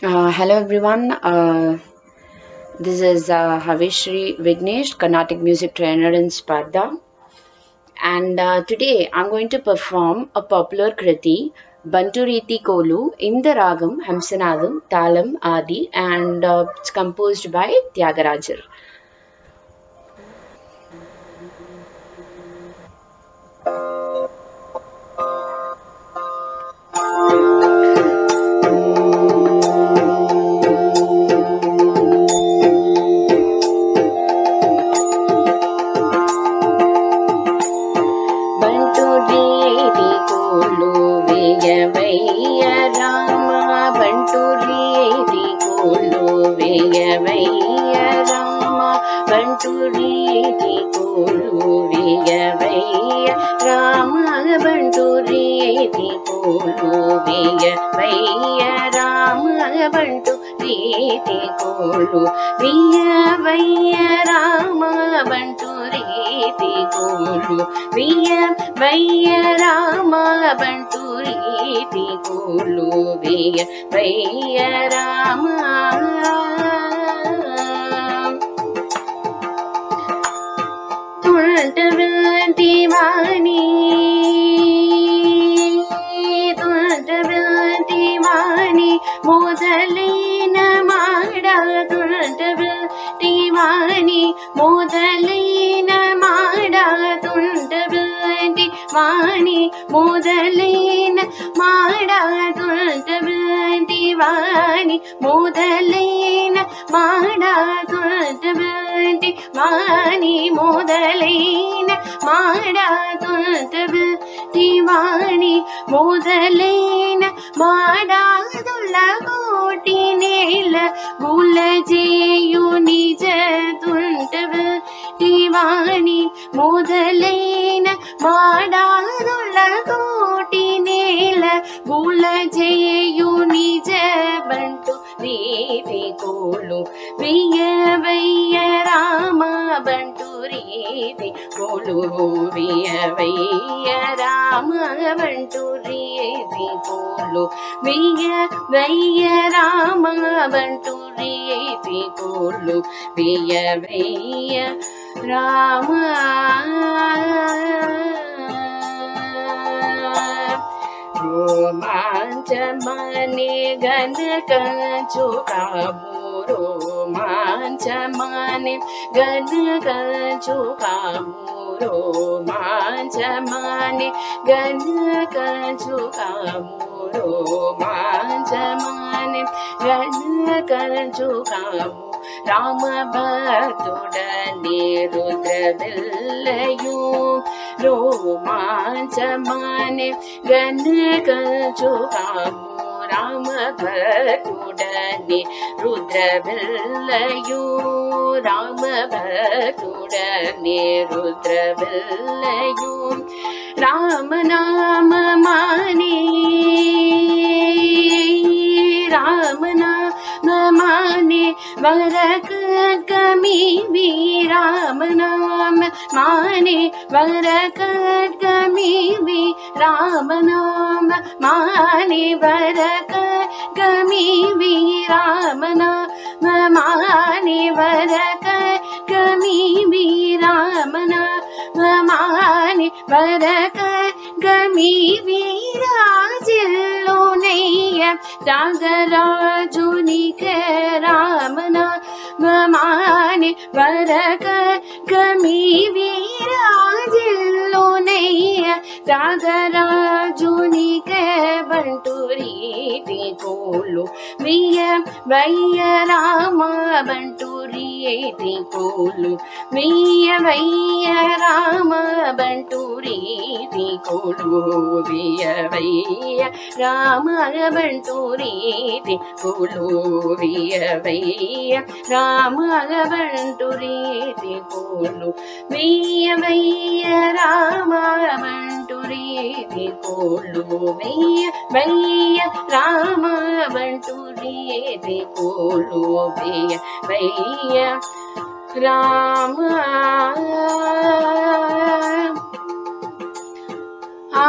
Hello everyone. This is Havishri Vignesh, Carnatic music trainer in Sparta, and today I'm going to perform a popular kriti, Banturiti Kolu, in the ragam Hamsanadam, Talam, Adi, and it's composed by Tyagarajar. Banturiti Kolu, Veyavaya Rama, Banturiti Kolu, Veyavaya Rama, Banturiti Kolu, Veyavaya Rama, Banturiti Kolu, Veyavaya Rama, Banturiti Kolu, Veyavaya Rama, Banturiti Kolu, Veyavaya Rama, Banturiti Kolu, Veyavaya Rama. తుంటవిల్టివాణి మొదలైన మాడ తుంటవిల్టివాణి మొదలైన మాడ తుంటవిల్టివాణి మొదలైన మాడ తుంటవిల్టివాణి మొదలైన మాడ తుంటవిల్టివాణి మొదలైన మాడ తుంటవిల్టివాణి మొదలైన మాడాదుల కోటి నేల గులజేయు నిజ తుంటవిల్టివాణి మొదలైన మాడాదుల కోటి నేల గులజేయు నిజ బంటు రీతి కోలు వియవయ్య రామ బంటు రీతి కోలు వియవయ్య రామ బంటు రీతి కోలు వియవయ్య రామ బంటు రీతి కోలు వియవయ్య రామ. रोमांचमाने गणक चुकामो रोमांचमाने गणक चुकामो रोमांचमाने गणक चुकामो रोमांचमाने गणक चुकामो राम भक्तुडने रुद्रविल्लयु रोमांचमाने गणक चुकामो राम भक्तुडने रुद्रविल्लयु राम भक्तुडने रुद्रविल्लयु राम नाम माने राम नाम माने वरक कमी भी राम नाम माने वरक कमी भी राम नाम माने वरक कमी भी राम नाम माने वरक कमी भी राम नाम माने वरक कमी वीराजिल्लो नैय त्यागराजुनिक रामना माने वरक कमी वीराजिल्लो नैय त्यागराजुनिक बंटूरी कोलु वियवయ్య రామ బంటూరి కోలు వియవయ్య రామ బంటూరి కోలు వియవయ్య రామ బంటూరి కోలు వియవయ్య రామ బంటూరి కోలు వియవయ్య రామ బంటూరి కోలు వియవయ్య రామ బంటూరి కోలు వియవయ్య రామ. ఆ